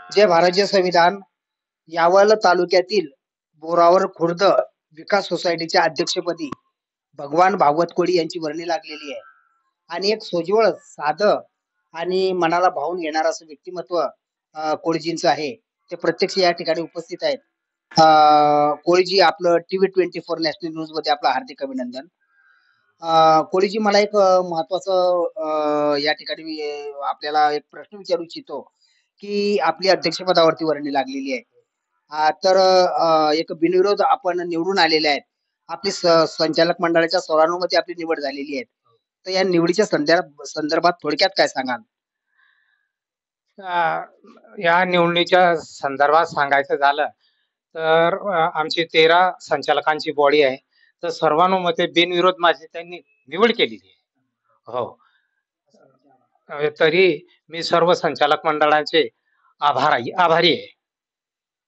जय भारतीय संविधान यावल तालुक्यातील बोरावर खुर्द विकास सोसायटीच्या अध्यक्षपदी भगवान भागवत कोळी यांची वर्णी लागलेली आहे आणि एक सोज्वळ साधं आणि मनाला भावून घेणारं असं व्यक्तिमत्व कोळीजींचं आहे. ते प्रत्यक्ष या ठिकाणी उपस्थित आहेत. कोळीजी आपलं TV 24 नॅशनल न्यूज मध्ये आपलं हार्दिक अभिनंदन. कोळीजी मला एक महत्वाचं या ठिकाणी मी आपल्याला एक प्रश्न विचारू इच्छितो की आपली अध्यक्षपदावरती वर्णी लागलेली आहे. तर एक बिनविरोध आपण निवडून आलेले आहेत. आपली संचालक मंडळाच्या सर्वानुमते आपली निवड झालेली आहे. तर या निवडीच्या संदर्भात थोडक्यात काय सांगाल? अ, या निवडणुकीच्या संदर्भात सांगायचं झालं तर आमची 13 संचालकांची बॉडी आहे. तर सर्वानुमते बिनविरोध माझी त्यांनी निवड केलेली आहे. हो. तरी मी सर्व संचालक मंडळाचे आभारी आहे.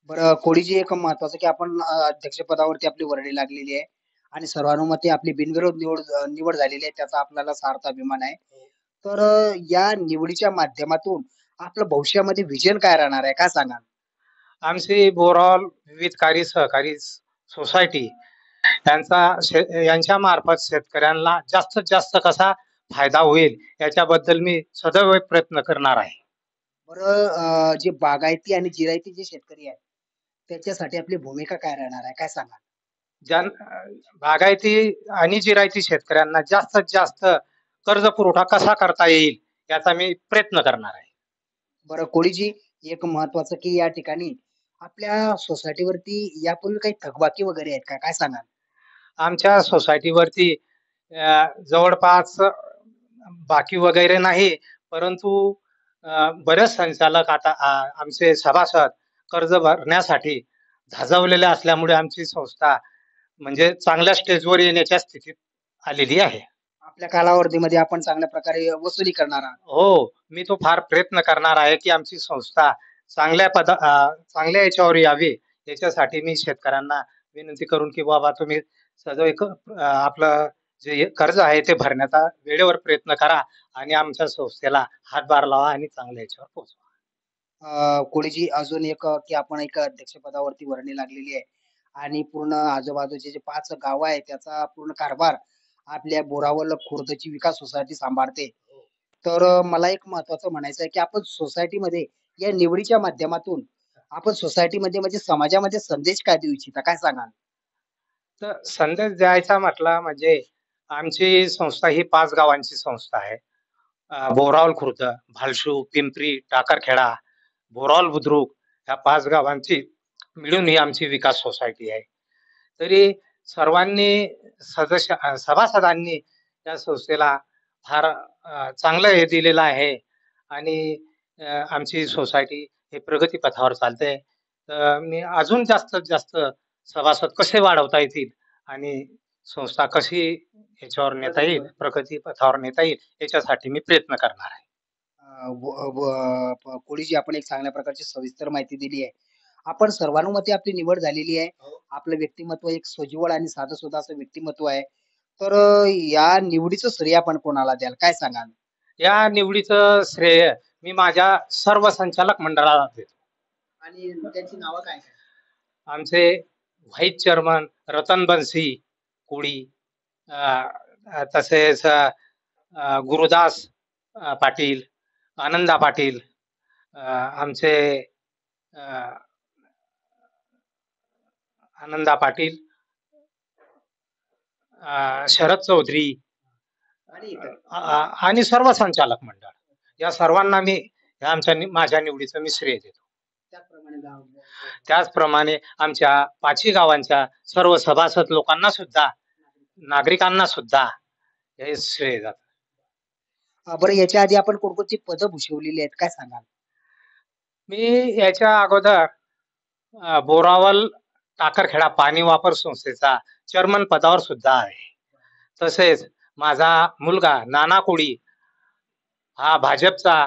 बरं कोळीजी एक महत्वाचं की आपण अध्यक्षपदावरती आपली वर्णी लागलेली आहे आणि सर्वानुमते आपली बिनविरोध निवड झालेली आहे त्याचा आपल्याला सार्थ अभिमान आहे. तर या निवडीच्या माध्यमातून आपलं भविष्यामध्ये व्हिजन काय राहणार आहे? काय सांगाल? आमची बोरॉल विविधकारी सहकारी सोसायटी यांच्या मार्फत शेतकऱ्यांना जास्तीत जास्त कसा फायदा होईल याच्याबद्दल मी सदैव प्रयत्न करणार आहे. बरं जे बागायती आणि जिरायती जे शेतकरी आहेत त्याच्यासाठी आपली भूमिका काय राहणार आहे? काय सांगाल? बागायती आणि जिरायती शेतकऱ्यांना जास्तीत जास्त कर्ज पुरवठा कसा करता येईल याचा मी प्रयत्न करणार आहे. बरं कोळीजी एक महत्वाचं की या ठिकाणी आपल्या सोसायटीवरती यापूर्वी काही थकबाकी वगैरे आहेत का? काय सांगाल? आमच्या सोसायटीवरती जवळपास बाकी वगैरे नाही, परंतु बरेच संचालक आता आमचे सभासद कर्ज भरण्यासाठी धाजवलेले असल्यामुळे आमची संस्था म्हणजे चांगल्या स्टेजवर येण्याच्या स्थितीत आलेली आहे. आपल्या कालावधीमध्ये आपण चांगल्या प्रकारे वसुली करणार आहात. हो, मी तो फार प्रयत्न करणार आहे की आमची संस्था चांगल्या याच्यावर यावी. याच्यासाठी मी शेतकऱ्यांना विनंती करून की बाबा तुम्ही सदैव आपलं जे कर्ज आहे ते भरण्याचा वेळेवर प्रयत्न करा आणि आमच्या संस्थेला हातभार लावा आणि चांगल्या याच्यावर पोहोचवा. कोळीजी अजून एक की आपण एक अध्यक्षपदावरती वर्णी लागलेली आहे आणि पूर्ण आजूबाजूचे जे 5 गावं आहेत त्याचा पूर्ण कारभार आपल्या बोरावल खुर्दची विकास सोसायटी सांभाळते. तर मला एक महत्वाचं म्हणायचं आहे की आपण सोसायटीमध्ये या निवडीच्या माध्यमातून आपण सोसायटीमध्ये म्हणजे समाजामध्ये संदेश काय देऊ इच्छिता? काय सांगाल? तर संदेश द्यायचा म्हटला म्हणजे आमची संस्था ही 5 गावांची संस्था आहे. बोरावल खुर्द, भालशू, पिंपरी, टाकरखेडा, बोरावल बुद्रुक ह्या 5 गावांची मिळून ही आमची विकास सोसायटी आहे. तरी सर्वांनी सभासदांनी त्या संस्थेला फार चांगलं हे दिलेलं आहे आणि आमची सोसायटी हे प्रगतीपथावर चालते. तर मी अजून जास्तीत जास्त सभासद कसे वाढवता येतील आणि संस्था कशी याच्यावर नेता येईल, प्रगती पथावर नेता येईल याच्यासाठी मी प्रयत्न करणार आहे. कोळीजी आपण एक चांगल्या प्रकारची सविस्तर माहिती दिली आहे. आपण सर्वानुमते आपली निवड झालेली आहे. आपलं व्यक्तिमत्व एक सोज्वळ आणि साधंसुधं असं व्यक्तिमत्व आहे. तर या निवडीचं श्रेय आपण कोणाला द्याल? काय सांगाल? या निवडीचं श्रेय मी माझ्या सर्व संचालक मंडळाला देतो. आणि त्यांची नावं काय? आमचे व्हाईस चेअरमन रतन बन्सी कोळी, तसेच गुरुदास पाटील, आनंदा पाटील, आमचे आनंदा पाटील, शरद चौधरी आणि सर्व संचालक मंडळ या सर्वांना मी माझ्या निवडीचं मी श्रेय देतो. त्याचप्रमाणे आमच्या 5ही गावांच्या सर्व सभासद लोकांना सुद्धा, नागरिकांना सुद्धा हे श्रेय जातं. बरं याच्या आधी आपण कोणकोणती पदं भूषवलेली आहेत? काय सांगाल? मी याच्या अगोदर बोरावल टाकरखेडा पाणी वापर संस्थेचा चेअरमन पदावर सुद्धा आहे. तसेच माझा मुलगा नाना कोळी हा भाजपचा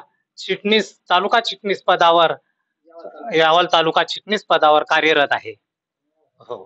तालुका चिटणीस पदावर, यावल तालुका चिटणीस पदावर कार्यरत आहे. हो.